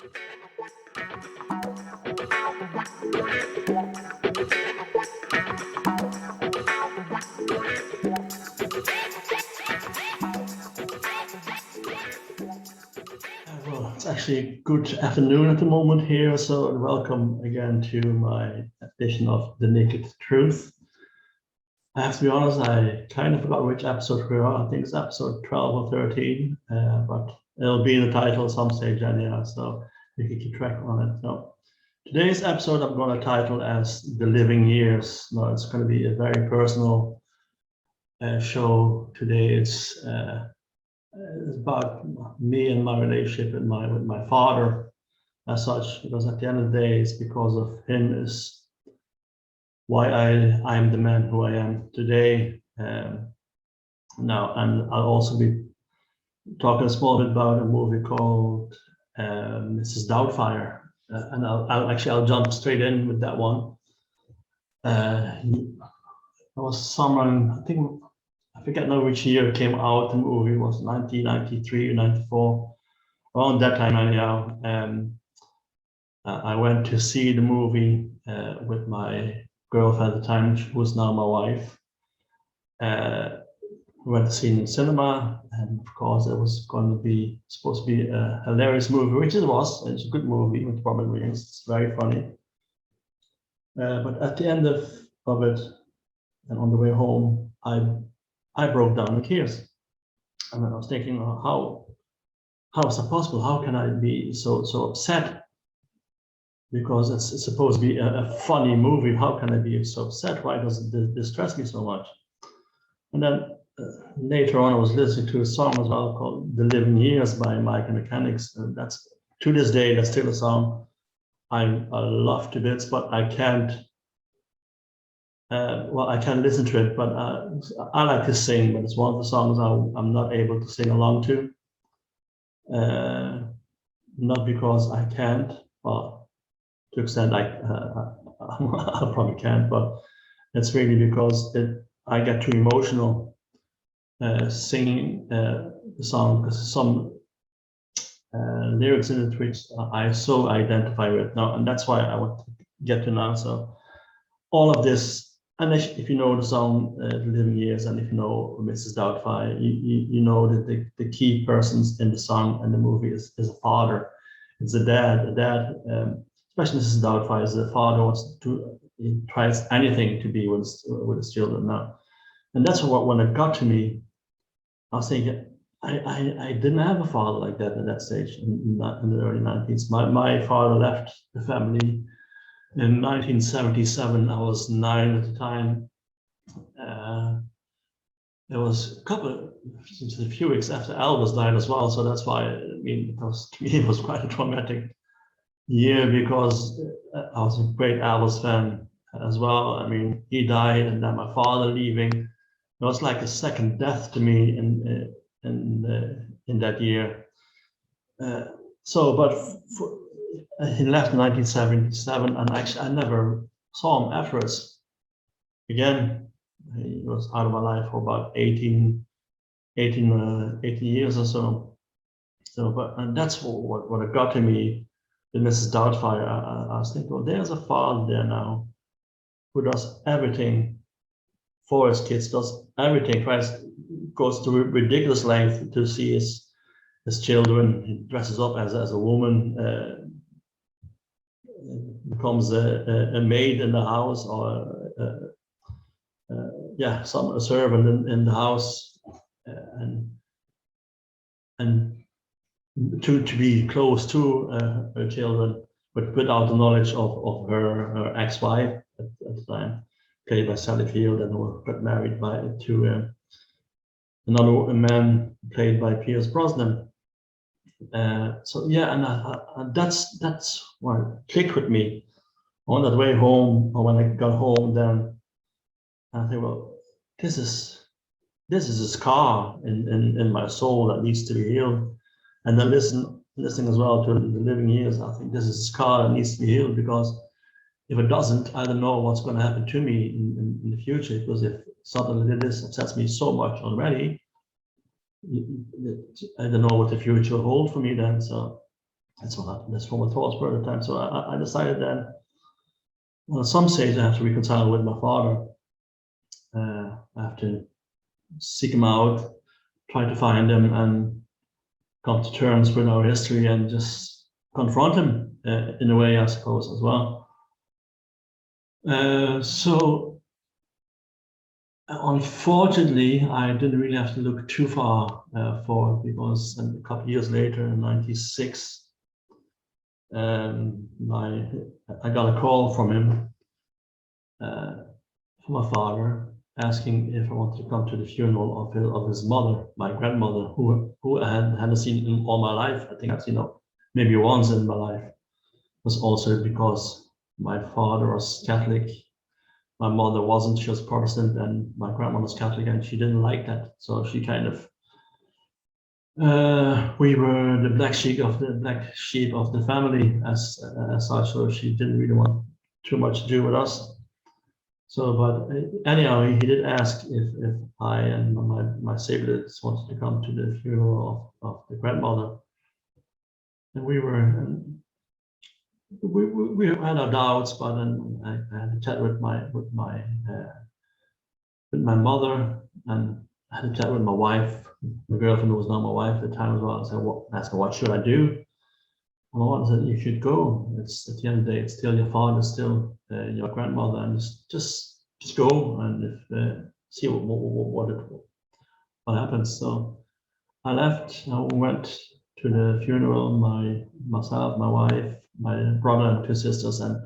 Well, it's actually good afternoon at the moment here, so welcome again to my edition of The Naked Truth. I have to be honest, I kind of forgot which episode we're on. I think it's episode 12 or 13, but it'll be in the title at some stage anyhow, so you can keep track on it. So today's episode I'm going to title as The Living Years. Now, it's going to be a very personal show today. It's about me and my relationship with my father as such, because at the end of the day, it's because of him is why I'm the man who I am today. Now, and I'll also be talking a small bit about a movie called Mrs. Doubtfire, and I'll jump straight in with that one. It was someone, I forget now which year it came out. The movie was 1993 or 94, around that time anyhow. I went to see the movie with my girlfriend at the time, who was now my wife. We went to see it in cinema, and of course it was supposed to be a hilarious movie, which it was. It's a good movie with Robin Williams. It's very funny. But at the end of it, and on the way home, I broke down in tears. I mean, I was thinking, how is that possible? How can I be so upset? Because it's supposed to be a funny movie. How can I be so upset? Why does it distress me so much? And then later on, I was listening to a song as well called "The Living Years" by Mike and Mechanics. And that's, to this day, that's still a song I love to bits, but I can't. I can listen to it, but I like to sing, but it's one of the songs I'm not able to sing along to. Not because I can't, well, to extent I probably can't, but it's really because I get too emotional singing the song, because some lyrics in it which I so identify with now, and that's why I want to get to now. So all of this. And if you know the song "The Living Years" and if you know Mrs. Doubtfire, you know that the key persons in the song and the movie is a father. It's a dad. Especially Mrs. Doubtfire, is a father he tries anything to be with his children now. And that's when it got to me. I was thinking, I didn't have a father like that at that stage in the early 90s. My father left the family in 1977. I was 9 at the time. There was a few weeks after Elvis died as well, so that's why, I mean, to me it was quite a traumatic year, because I was a great Elvis fan as well. I mean, he died, and then my father leaving. It was like a second death to me in that year. He left in 1977, and actually I never saw him afterwards again. He was out of my life for about 18 years or so. And that's what it got to me with Mrs. Doubtfire. I was thinking, well, there's a father there now who does everything for his kids, does everything, goes to ridiculous length to see his children. He dresses up as a woman, becomes a maid in the house, or a servant in the house, and to be close to her children, but without the knowledge of her ex-wife at the time, played by Sally Field, and who got married to another man played by Pierce Brosnan. And that's what clicked with me on that way home, or when I got home. Then I think, well, this is a scar in my soul that needs to be healed. And then listening as well to The Living Years, I think this is a scar that needs to be healed, because if it doesn't, I don't know what's going to happen to me in the future. Because if something like this upsets me so much already, I don't know what the future will hold for me then. So That's what my thoughts were at the time. So I decided then, well, at some stage I have to reconcile with my father. I have to seek him out, try to find him, and come to terms with our history and just confront him in a way, I suppose, as well. So unfortunately, I didn't really have to look too far forward, because a couple of years later, in '96, I got a call from him, from my father, asking if I wanted to come to the funeral of his mother, my grandmother, who I hadn't seen in all my life. I think I've seen her maybe once in my life. It was also because my father was Catholic, my mother wasn't. She was Protestant, and my grandmother was Catholic, and she didn't like that. So she kind of, we were the black sheep of the family as such. So she didn't really want too much to do with us. So, but anyhow, he did ask if I and my siblings wanted to come to the funeral of the grandmother, and we had our doubts. But then I had a chat with my mother, and I had a chat with my wife, my girlfriend, who was now my wife at the time as well. I said, asked her, what should I do? And my mother said, you should go. It's at the end of the day, it's still your father, still your grandmother, and just go, and if see what happens. So I left. I went to the funeral. Myself, my wife, my brother, and two sisters, and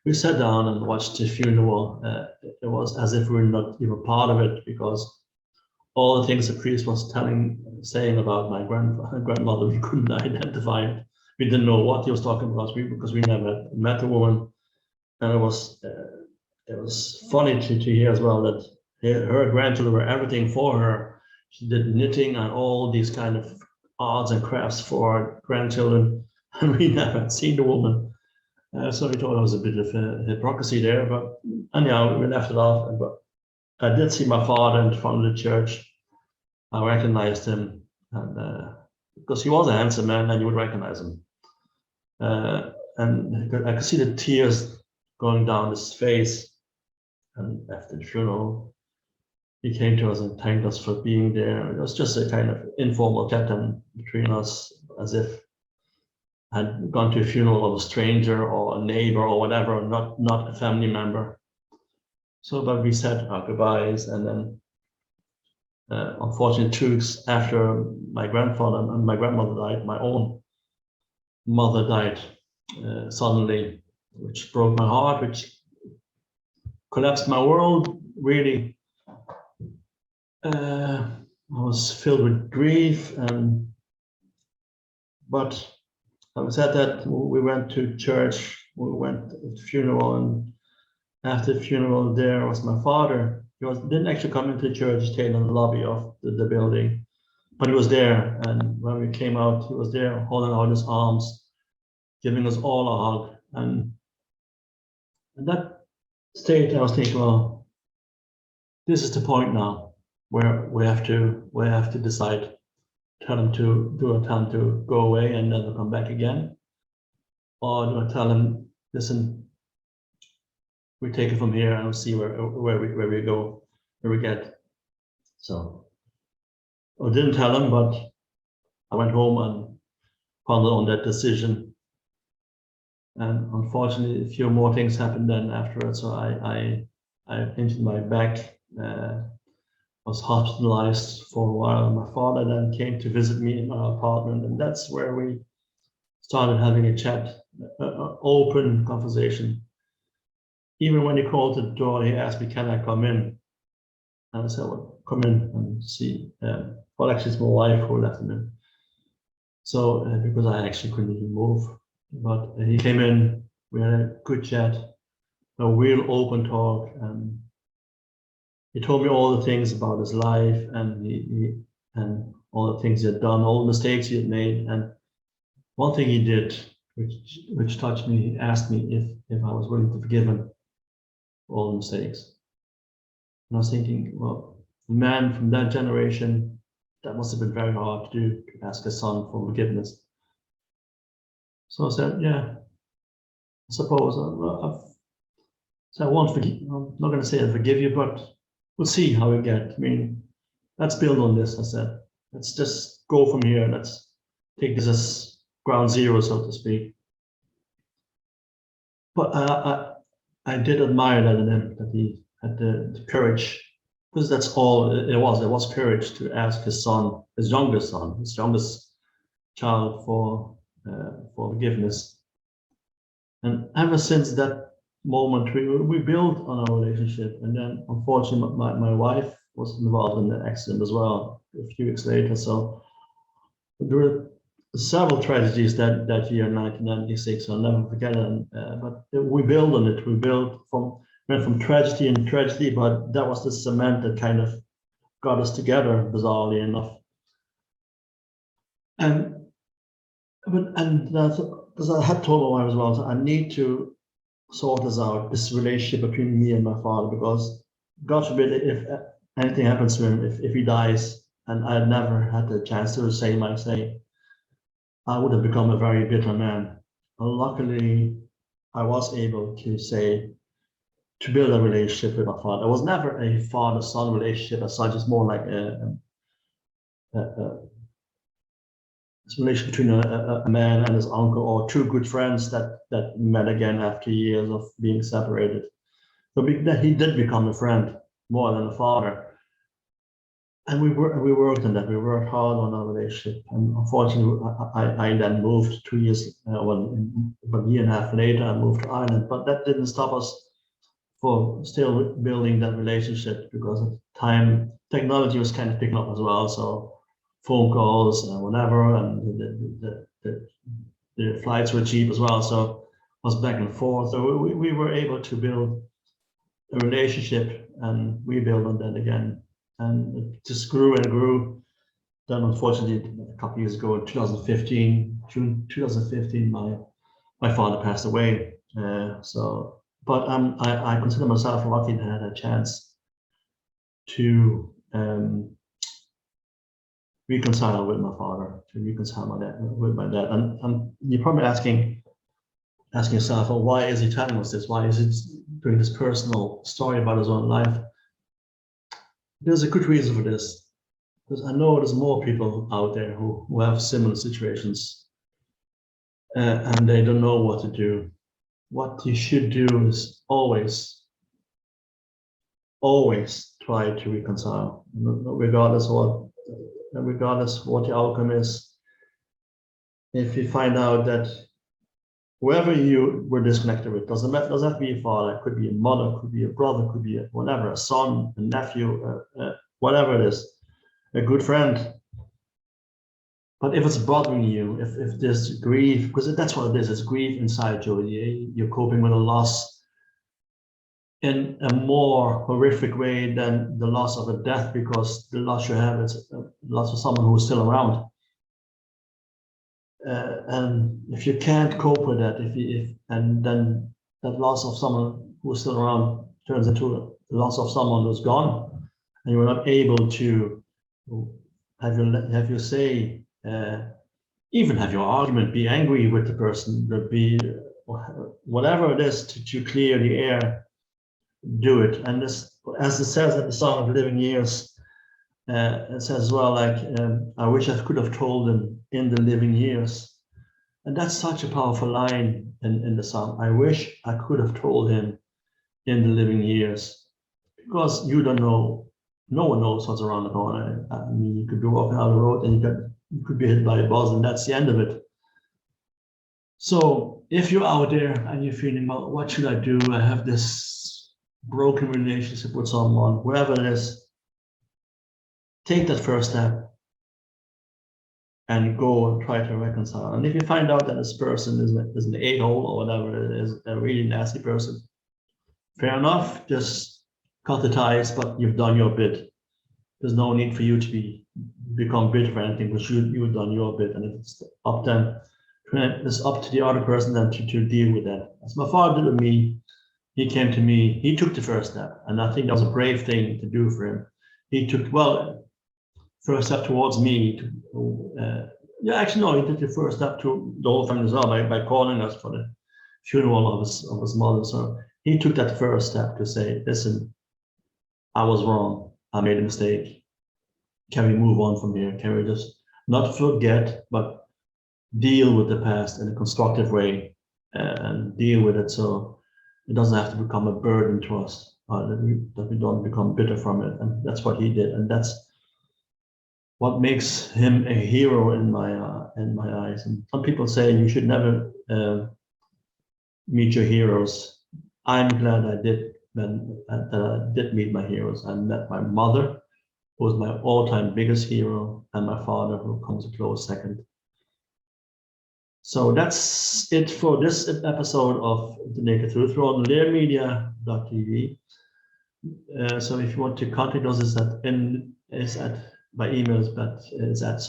we sat down and watched the funeral. It was as if we were not even part of it, because all the things the priest was saying about my grandmother, we couldn't identify it. We didn't know what he was talking about, because we never met the woman, and it was funny to hear as well that her grandchildren were everything for her. She did knitting and all these kind of arts and crafts for her grandchildren, and we never seen the woman. So we thought it was a bit of a hypocrisy there, but anyhow, we left it off. But I did see my father in front of the church. I recognized him, and because he was a handsome man, and you would recognize him. And I could see the tears going down his face. And after the funeral, he came to us and thanked us for being there. It was just a kind of informal chat between us, as if I had gone to a funeral of a stranger or a neighbor or whatever, not a family member. So, but we said our goodbyes, and then unfortunately, 2 weeks after my grandfather and my grandmother died, my own mother died suddenly, which broke my heart, which collapsed my world, really. I was filled with grief, but having said that, we went to church, we went to the funeral, and after the funeral, there was my father. He didn't actually come into the church, he stayed in the lobby of the building, but he was there. And when we came out, he was there holding out his arms, giving us all a hug. And at that stage, I was thinking, well, this is the point now where we have to decide, tell him to go away and never come back again, or do I tell him, listen, we take it from here and we'll see where we go, where we get. So I didn't tell him, but I went home and pondered on that decision. And unfortunately, a few more things happened then afterwards. So I injured my back, was hospitalized for a while. My father then came to visit me in my apartment, and that's where we started having a chat, open conversation. Even when he called at the door, he asked me, can I come in? And I said, well, come in and see. Well, actually, it's my wife who left him in. So, because I actually couldn't even move. But he came in, we had a good chat, a real open talk, and he told me all the things about his life, and and all the things he had done, all the mistakes he had made. And one thing he did, which touched me, he asked me if I was willing to forgive him for all the mistakes. And I was thinking, well, a man from that generation, that must have been very hard to do, to ask a son for forgiveness. So I said, yeah, I suppose so I won't forgive. I'm not going to say I forgive you, but we'll see how we get. I mean, let's build on this. I said, let's just go from here. Let's take this as ground zero, so to speak. But I did admire that in him, that he had the courage, because that's all it was. It was courage to ask his son, his youngest child, for forgiveness. And ever since that moment, we built on our relationship. And then, unfortunately, my wife was involved in the accident as well a few weeks later. So there were several tragedies that year, 1996. I'll never forget it. But we built on it. We went from tragedy and tragedy, but that was the cement that kind of got us together, bizarrely enough. Because I had told my wife as well, so I need to sort this out, this relationship between me and my father, because God forbid if anything happens to him, if he dies, and I had never had the chance to say my say, I would have become a very bitter man. And luckily, I was able to build a relationship with my father. It was never a father-son relationship as such. It's more like a relation between a man and his uncle, or two good friends that met again after years of being separated. So he did become a friend more than a father. And we worked on that. We worked hard on our relationship. And unfortunately, I then moved 2 years, about a year and a half later, I moved to Ireland. But that didn't stop us for still building that relationship, because at the time, technology was kind of picking up as well. So phone calls and whatever, and the flights were cheap as well. So it was back and forth. So we were able to build a relationship, and we built on that again. And it just grew and grew. Then, unfortunately, a couple of years ago, in 2015, June 2015, my father passed away. But I consider myself lucky to have a chance to reconcile with my father, to reconcile with my dad. And you're probably asking yourself, well, why is he telling us this? Why is he doing this personal story about his own life? There's a good reason for this, because I know there's more people out there who have similar situations, and they don't know what to do. What you should do is always try to reconcile, regardless what the outcome is. If you find out that whoever you were disconnected with, doesn't have to be a father, it could be a mother, could be a brother, could be whatever, a son, a nephew, whatever it is, a good friend. But if it's bothering you, if there's grief, because that's what it is, it's grief inside you, you're coping with a loss in a more horrific way than the loss of a death, because the loss you have is a loss of someone who's still around. And if you can't cope with that, and then that loss of someone who's still around turns into a loss of someone who's gone, and you're not able to have your say, even have your argument, be angry with the person, be whatever it is to clear the air, do it. And this, as it says in the Song of Living Years, it says as well, like, I wish I could have told him in the living years. And that's such a powerful line in the song. I wish I could have told him in the living years, because you don't know, no one knows what's around the corner. I mean, you could be walking down the road and you could be hit by a bus, and that's the end of it. So if you're out there and you're feeling, well, what should I do? I have this broken relationship with someone, wherever it is, take that first step and go and try to reconcile. And if you find out that this person is an a-hole or whatever, it is a really nasty person, fair enough, just cut the ties, but you've done your bit. There's no need for you to become bitter for anything, but you've done your bit, and it's up to the other person then to deal with that. As my father did with me, he came to me, he took the first step, and I think that was a brave thing to do for him. He took, first step towards me, Yeah, actually, no, he did the first step to the whole family as well by calling us for the funeral of his mother. So he took that first step to say, listen, I was wrong. I made a mistake. Can we move on from here? Can we just not forget, but deal with the past in a constructive way and deal with it so it doesn't have to become a burden to us, that we don't become bitter from it. And that's what he did. And that's what makes him a hero in my eyes. And some people say you should never meet your heroes. I'm glad I did that I did meet my heroes. I met my mother, who was my all-time biggest hero, and my father, who comes a close second. So that's it for this episode of The Naked Truth. We're on learmedia.tv. So if you want to contact us, is at by emails, but it's at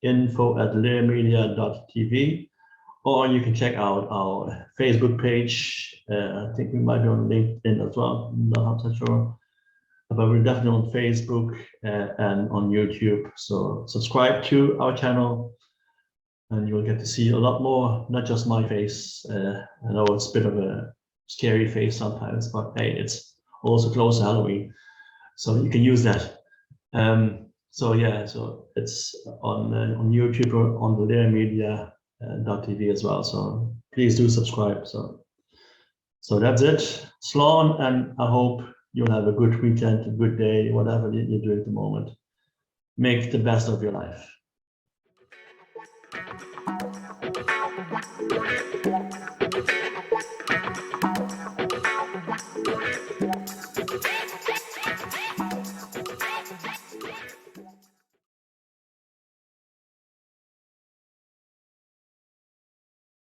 info@learmedia.tv, or you can check out our Facebook page. I think we might be on LinkedIn as well. I'm not so sure, but we're definitely on Facebook and on YouTube. So subscribe to our channel, and you'll get to see a lot more, not just my face. I know it's a bit of a scary face sometimes, but hey, it's also close to Halloween, so you can use that. So yeah, so it's on YouTube or on the learmedia.tv as well. So please do subscribe. So that's it. Slán, and I hope you'll have a good weekend, a good day, whatever you're doing at the moment. Make the best of your life.